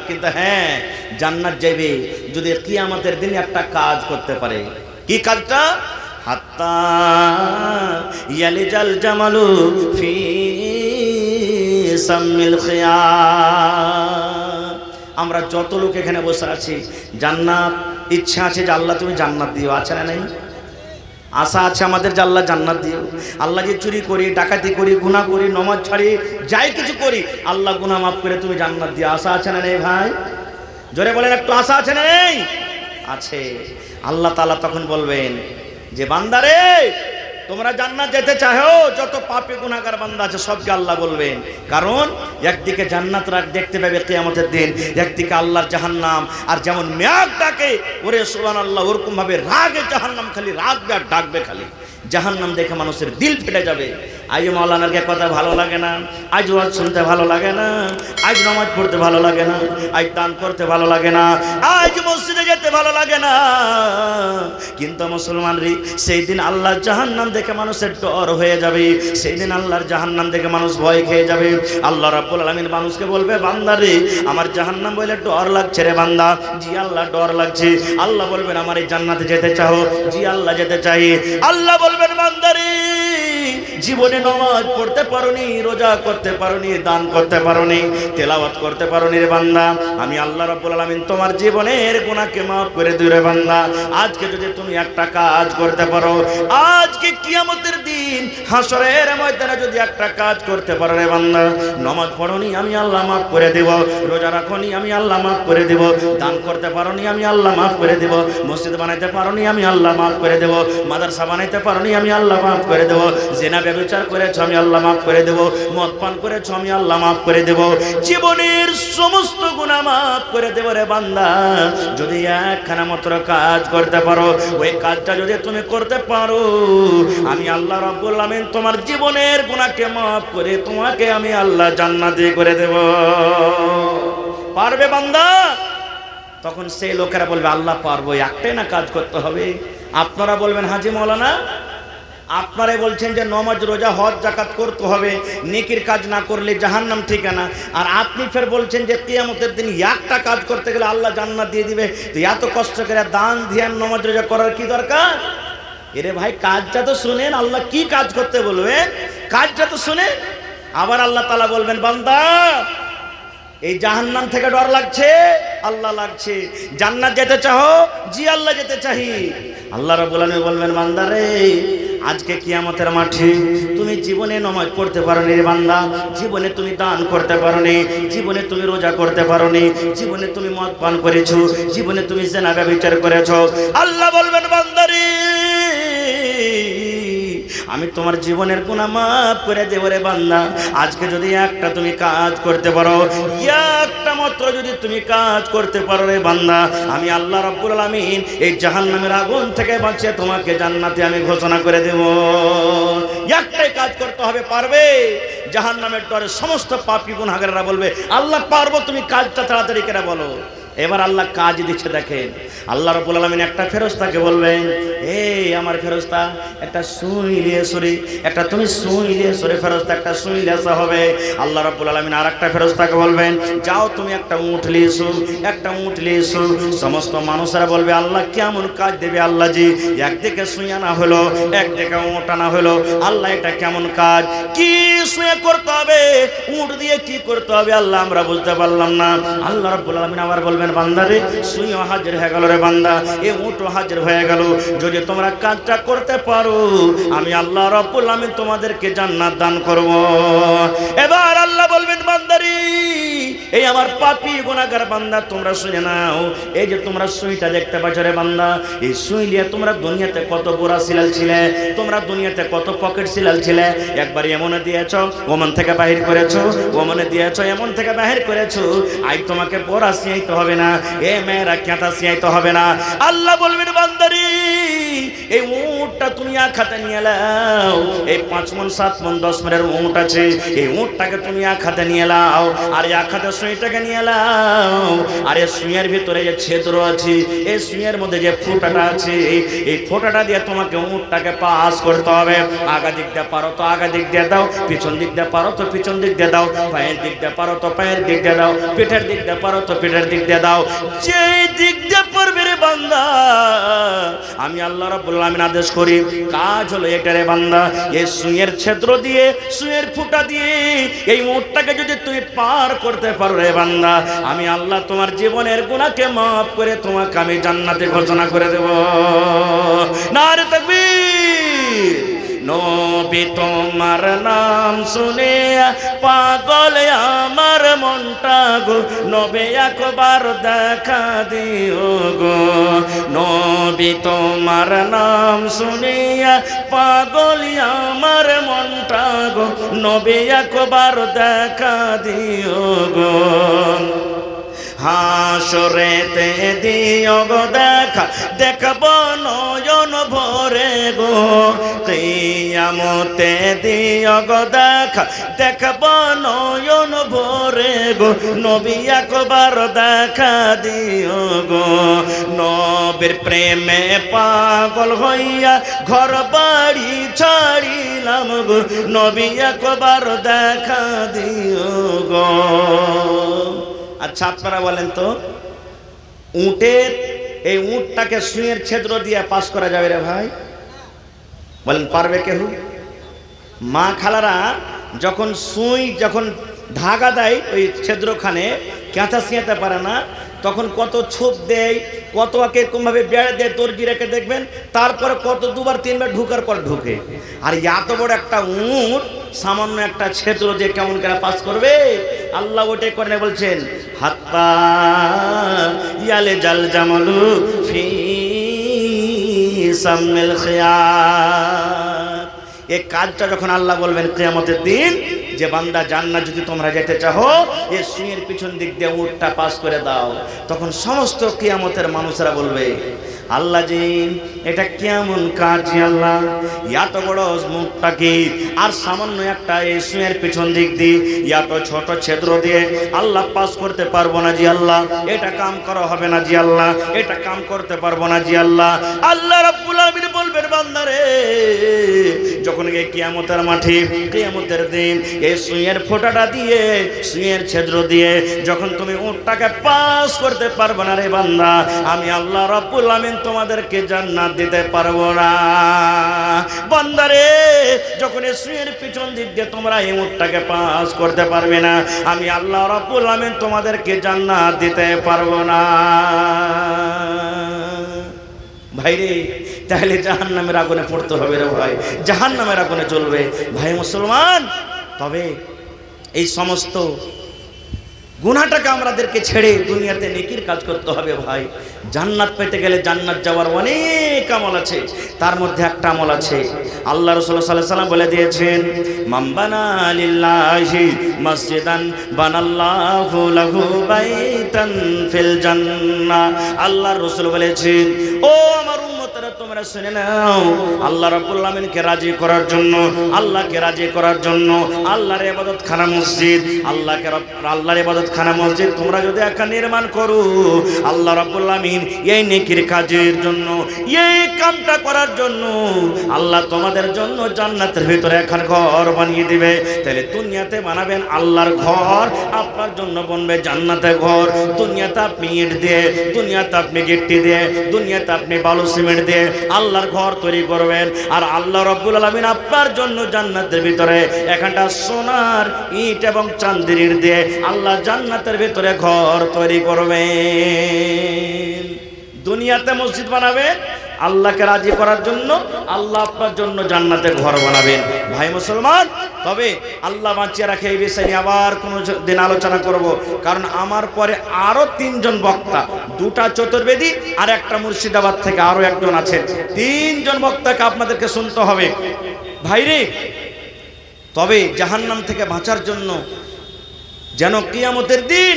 কিন্তু হ্যাঁ জান্নাত যাবে যদি কিয়ামতের দিন একটা কাজ করতে পারে। কি কাজটা? হাত্তা ইয়ালিজাল জামালু ফি সামিল খিয়াম। আমরা যত লোক এখানে বসে আছি জান্নাত ইচ্ছা আছে যে আল্লাহ তুমি জান্নাত দিও, আছে না নাই? আশা আছে আমাদের যে আল্লাহ জান্নাত দিও। আল্লাহ যে চুরি করি, ডাকাতি করি, গুনাহ করি, নামাজ ছাড়ি, যাই কিছু করি, আল্লাহ গুনাহ মাফ করে তুমি জান্নাত দিও, আশা আছে না নেই ভাই? জোরে বলেন একটু, আশা আছে না নেই? আছে। আল্লাহ তাআলা তখন বলবেন যে বান্দারে তোমরা জান্নাত যেতে চাও, যত পাপী গুনাহগার বান্দা আছে সবকে আল্লাহ বলবেন। কারণ একদিকে জান্নাত রাগ দেখতে পাবে কিয়ামতের দিন, একদিকে আল্লাহর জাহান্নাম। আর যেমন মেঘ ডাকে ওরে সুবহানাল্লাহ, ওরকম ভাবে রাগে জাহান্নাম খালি রাগবে আর ডাকবে খালি। জাহান্নাম দেখে মানুষের দিল ফেটে যাবে। আজ মাওলানার কথা ভালো লাগে না, আজ ওয়াজ শুনতে ভালো লাগে না, আজ নামাজ পড়তে ভালো লাগে না, আজ দান করতে ভালো লাগে না, আজ মসজিদে যেতে ভালো লাগে না। কিন্তু মুসলমান রে, সেই দিন আল্লাহর জাহান্নাম দেখে মানুষের ডর হয়ে যাবে। সেই দিন আল্লাহর জাহান্নাম দেখে মানুষ ভয় খেয়ে যাবে। আল্লাহ রাব্বুল আলামিন মানুষকে বলবে বান্দা রে আমার জাহান্নাম বলে ডর লাগছে রে বান্দা। জি আল্লাহ ডর লাগছে। আল্লাহ বলবেন আমার এই জান্নাতে যেতে চাও? জি আল্লাহ যেতে চাই। আল্লাহ বলবেন বান্দা রে জীবনে নামাজ পড়তে পারোনি, রোজা করতে পারোনি, দান করতে পারোনি, তেলাওয়াত করতে পারোনি রে বান্দা, আমি আল্লাহ রাব্বুল আলামিন তোমার জীবনের গুনাহকে maaf করে দিই রে বান্দা। আজকে যদি তুমি একটা কাজ করতে পারো, আজকে কিয়ামতের দিন হাসরের ময়দানে যদি একটা কাজ করতে পারো রে বান্দা, নামাজ পড়োনি আমি আল্লাহ maaf করে দেব, রোজা রাখোনি আমি আল্লাহ maaf করে দেব, দান করতে পারোনি আমি আল্লাহ maaf করে দেব, মসজিদ বানাইতে পারোনি আমি আল্লাহ maaf করে দেব, মাদ্রাসা বানাইতে পারোনি আমি আল্লাহ maaf করে দেব, জিনা ব্যভিচার করেছো আমি আল্লাহ maaf করে দেব, মদ পান করেছো আমি আল্লাহ maaf করে দেব, জীবনের সমস্ত গুনাহ maaf করে দেব রে বান্দা। যদি একখানা মাত্র কাজ করতে পারো, ওই কাজটা যদি তুমি করতে পারো, আমি আল্লাহ রাব্বুল আলামিন তোমার জীবনের গুনাহকে maaf করে তোমাকে আমি আল্লাহ জান্নাতি করে দেব। পারবে বান্দা? তখন সেই লোকেরা বলবে আল্লাহ পারবো, একটাই না কাজ করতে হবে। আপনারা বলবেন হাজী মাওলানা আপনারাই বলছেন যে নামাজ রোজা হজ যাকাত করতে হবে, নেকির কাজ না করলে জাহান্নাম ঠিকানা। আর আপনি ফের বলছেন যে কিয়ামতের দিন একটা কাজ করতে গেলে আল্লাহ জান্নাত দিয়ে দিবে। তো এত কষ্ট করে দান ধ্যান নামাজ রোজা করার কি দরকার? এরে ভাই কাজটা তো শুনেন, আল্লাহ কি কাজ করতে বলবেন কাজটা তো শুনেন। আবার আল্লাহ তাআলা বলবেন বান্দা এই জাহান্নাম থেকে ডর লাগছে? আল্লাহ লাগছে। জান্নাত যেতে চাও? জি আল্লাহ যেতে চাই। আল্লাহ রাব্বুল আলামিন বলবেন বান্দা রে আজকে কিয়ামতের মাঠে তুমি জীবনে নামাজ পড়তে পারোনি রে বান্দা, জীবনে তুমি দান করতে পারোনি, জীবনে তুমি রোজা করতে পারোনি, জীবনে তুমি মদ পান করেছো, জীবনে তুমি জিনা ব্যভিচার করেছো। আল্লাহ বলবেন বান্দা রে আমি তোমার জীবনের গুনাহ maaf করে দেব রে বান্দা। আজকে যদি একটা তুমি কাজ করতে পারো, একটা মাত্র যদি তুমি কাজ করতে পারো রে বান্দা, আমি আল্লাহ রাব্বুল আলামিন এই জাহান্নামের আগুন থেকে বাঁচিয়ে তোমাকে জান্নাতে আমি ঘোষণা করে দেব। একটাই কাজ করতে হবে, পারবে? জাহান্নামের ডরে সমস্ত পাপী গুনাহগাররা বলবে আল্লাহ পারবো, তুমি কাজটা তাড়াতাড়ি করে বলো। এবার আল্লাহ কাজ দিচ্ছে দেখেন। আল্লাহ রাব্বুল আলামিন একটা ফেরেশতাকে বলবেন এই আমার ফেরেশতা একটা সুই নিয়ে সরি, একটা তুমি সুই নিয়ে সরে ফেরেশতা একটা সুই লেসা হবে। আল্লাহ রাব্বুল আলামিন আরেকটা ফেরেশতাকে বলবেন যাও তুমি একটা উট নিয়ে এসো, একটা উট নিয়ে এসো। সমস্ত মানুষেরা বলবে আল্লাহ কেমন কাজ দেবে আল্লাহ জি, একদিকে সুই আনা হলো, একদিকে উট আনা হলো, আল্লাহ এটা কেমন কাজ, কি সুই করতে হবে, উট দিয়ে কি করতে হবে আল্লাহ আমরা বুঝতে পারলাম না। আল্লাহ রাব্বুল আলামিন আবার বলবেন বান্দারে সুইও হাজির হয়ে গেল রে বান্দা, এ উটও হাজির হয়ে গেল, যদি তোমরা কাজটা করতে পারো আমি আল্লাহ রাব্বুল আলামিন তোমাদেরকে জান্নাত দান করব। এবার আল্লাহ বলবেন বান্দারে এই আমার পাপী গুনাহগার বান্দা তোমরা শুনে নাও, এই যে তোমরা সুইটা দেখতে পাচ্ছ রে বান্দা, এই সুই নিয়ে তোমরা দুনিয়াতে কত বোরা সিলাল ছিলে, তোমরা দুনিয়াতে কত পকেট সিলাল ছিলে, একবার এমনে দিয়েছো ওমন থেকে বাহির করেছো, ওমনে দিয়েছো এমন থেকে বাহির করেছো, আজ তোমাকে বোরা সিয়াইতে হবে না, এ মেয়েরা কেঁথা সিয়াইতে হবে না। আল্লাহ বলবেন বান্দারি এই উটটা তুমি আখাতে নিয়ে নাও, এই 5 মণ 7 মণ 10 মণের উট আছে, এই উটটাকে তুমি আখাতে নিয়ে নাও, আর এই আখাতে সুইটাকে নিয়ে নাও, আর এই সুইয়ের ভিতরে যে ছিদ্র আছে, এই সুইয়ের মধ্যে যে ফোঁটাটা আছে, এই ফোঁটাটা দিয়ে তোমাকে উটটাকে পাস করতে হবে। আগা দিক দিয়ে পারো তো আগা দিক দিয়ে দাও, পিছন দিক দিয়ে পারো তো পিছন দিক দিয়ে দাও, পায়ের দিক দিয়ে পারো তো পায়ের দিক দিয়ে দাও, পিঠের দিক দিয়ে পারো তো পিঠের দিক দিয়ে দাও। যেই দিক দিয়ে পড়বে রে বান্দা, আমি আল্লাহ রাব্বুল আলামিন আদেশ করি কাজ হলো এটা রে বান্দা, এই সুইয়ের ছিদ্র দিয়ে সুইয়ের ফুটা দিয়ে এই উটটাকে যদি তুই পার করতে পারো রে বান্দা, আমি আল্লাহ তোমার জীবনের গুনাহকে মাফ করে তোমাকে আমি জান্নাতে ঘোষণা করে দেব। নারে তাকবীর। নবী তোমার নাম শুনে পাগল আমার মনটা গো, নবী একবার দেখা দিও গো। নবী তোমার নাম শুনে পাগল আমার মনটা গো, নবী একবার দেখা দিও গো। হাসরেতে দিও গো দেখা, দেখব নয়ন ভরে গো। কিয়ামতে দিও গো দেখা, দেখব নয়ন ভরে গো। নবী একবার দেখা দিও গো। নবীর প্রেমে পাগল হইয়া ঘর বাড়ি ছাড়িলাম গো, নবী একবার দেখা দিও গো। আচ্ছা আপনারা বলেন তো, উটের এই উটটাকে সুইয়ের ছিদ্র দিয়ে পাস করা যাবে রে ভাই? বলেন পারবে কেউ? মা খালারা যখন সুই যখন ধাগা দেয় ওই ছিদ্রখানে, কেঁথা সিঁয়াতে পারে না, তখন কত ছোপ দেয়, কত এরকমভাবে বেড়ে দেয়, দর্জি রেখে দেখবেন, তারপরে কত 2বার 3বার ঢুকার পর ঢুকে। আর এত বড় একটা উট সামান্য একটা ছিদ্র দিয়ে কেমন করে পাস করবে? আল্লাহ ওটাই করে বলছেন হাত্তা ইয়ালে জাল জামালু ফি সামিল খিয়াত। এই কাজটা যখন আল্লাহ বলবেন কিয়ামতের দিন যে বান্দা জান্নাত যদি তোমরা যেতে চাও, এই সুইয়ের পিছন দিক দিয়ে উটটা পাস করে দাও, তখন সমস্ত কিয়ামতের মানুষরা বলবে আল্লাহ জি এটা কেমন কাজ আল্লাহ, এত বড় মুখটাকে আর সামান্য একটা এই সুইয়ের পিছন দিক দিয়ে এত ছোট ছিদ্র দিয়ে আল্লাহ পাস করতে পারবো না জি আল্লাহ, এটা কাম করা হবে না জি আল্লাহ, এটা কাম করতে পারবো না জি আল্লাহ। আল্লাহ রাব্বুল আলামিন বলবেন বান্দারে যখন এই কিয়ামতের মাঠে কিয়ামতের দিন এই সুইয়ের ফোঁটাটা দিয়ে সুইয়ের ছিদ্র দিয়ে যখন তুমি উটটাকে পাস করতে পারবে না রে বান্দা, আমি আল্লাহ রাব্বুল আলামিন তোমাদেরকে জান্নাত দিতে পারবো না। বান্দারে যখন এই সুইয়ের পিছন দিক দিয়ে তোমরা এই উটটাকে পাস করতে পারবে না, আমি আল্লাহ রাব্বুল আলামিন তোমাদেরকে জান্নাত দিতে পারবো না। ভাইরে তাহলে জাহান্নামের আগুনে পড়তে হবে রে ভাই, জাহান্নামের আগুনে জ্বলবে ভাই মুসলমান। তবে এই সমস্ত গুনাহটাকে আমাদেরকে ছেড়ে দুনিয়াতে নেকির কাজ করতে হবে ভাই। জান্নাত পেতে গেলে জান্নাত যাওয়ার অনেক আমল আছে, তার মধ্যে একটা আমল আছে আল্লাহ রাসূল সাল্লাল্লাহু আলাইহি ওয়াসাল্লাম বলে দিয়েছেন মান বানা লিল্লাহি মসজিদান বানাল্লাহু লাহু বাইতান ফিল জান্নাহ। আল্লাহ রাসূল বলেছেন ও আমার উম্মতরা তোমরা শুনে নাও, আল্লাহ রাব্বুল আলামিনকে রাজি করার জন্য, আল্লাহকে রাজি করার জন্য আল্লাহর ইবাদতখানা মসজিদ, আল্লাহর ইবাদতখানা মসজিদ তোমরা যদি একটা নির্মাণ করো, আল্লাহ রাব্বুল আলামিন এই নেকির কাজের জন্য, এই কামটা করার জন্য আল্লাহ তোমাদের জন্য জান্নাতের ভিতরে একটা ঘর বানিয়ে দিবে। তাহলে দুনিয়াতে বানাবেন আল্লাহর ঘর, আপনার জন্য বনবে জান্নাতের ঘর। দুনিয়াতে আপনি ইট দিয়ে, দুনিয়াতে আপনি গিট্টি দিয়ে, দুনিয়াতে আপনি বালু সিমেন্ট দিয়ে আল্লাহর ঘর তৈরি করবেন, আর আল্লাহ রাব্বুল আলামিন আপনার জন্য জান্নাতের ভিতরে একটা সোনার ইট এবং চাঁদের ইট দিয়ে আল্লাহ জান্নাতের ভিতরে ঘর তৈরি করবেন। দুনিয়াতে মসজিদ বানাবেন আল্লাহকে রাজি করার জন্য, আল্লাহ আপনার জন্য জান্নাতের ঘর বানাবেন ভাই মুসলমান। তবে আল্লাহ বাঁচিয়ে রাখে এই বিষয় নিয়ে আবার কোনো দিন আলোচনা করব, কারণ আমার পরে আরো 3 জন বক্তা, 2টা চতুর্বেদী আর একটা মুর্শিদাবাদ থেকে আরো একজন আছেন, 3 জন বক্তাকে আপনাদেরকে শুনতে হবে ভাইরে। তবে জাহান্নাম থেকে বাঁচার জন্য যেন কিয়ামতের দিন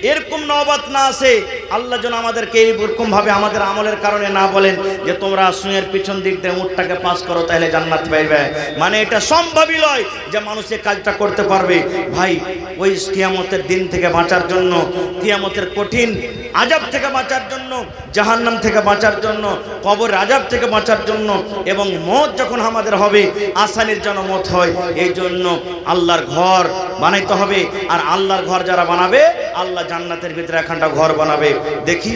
এরকম নওবাত না আসে, আল্লাহ যেন আমাদেরকে এইরকম ভাবে আমাদের আমলের কারণে না বলেন যে তোমরা সুয়ের পিছন দিক দিয়ে উটটাকে পাস করো তাহলে জান্নাত পাইবে। মানে এটা সম্ভবই নয় যে মানুষ এই কাজটা করতে পারবে। ভাই ওই কিয়ামতের দিন থেকে বাঁচার জন্য, কিয়ামতের কঠিন আযাব থেকে বাঁচার জন্য, জাহান্নাম থেকে বাঁচার জন্য, কবরের আযাব থেকে বাঁচার জন্য, এবং মওত যখন আমাদের হবে আসানির যেন মওত হয়, এই জন্য আল্লাহর ঘর বানাইতে হবে। আর আল্লাহর ঘর যারা বানাবে, আল্লাহ জান্নাতের ভিতরে একখানটা ঘর বানাবে। দেখি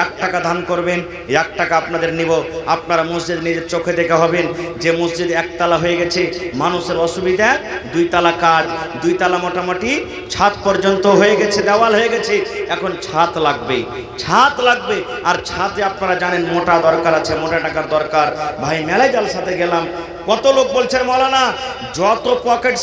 1 টাকা দান করবেন, 1 টাকা আপনাদের নিব। আপনারা মসজিদ নিজের চোখে দেখে হবেন যে মসজিদ একতলা হয়ে গেছে, মানুষের অসুবিধা 2 তলা কাজ, 2 তলা মোটামুটি ছাদ পর্যন্ত হয়ে গেছে, দেওয়াল হয়ে গেছে, এখন ছাদ লাগবে, ছাদ লাগবে। আর ছাদে আপনারা জানেন মোটা দরকার আছে, মোটা টাকার দরকার। ভাই মেলায় জালসাতে গেলাম, কত লোক বলছেন মাওলানা যত পকেট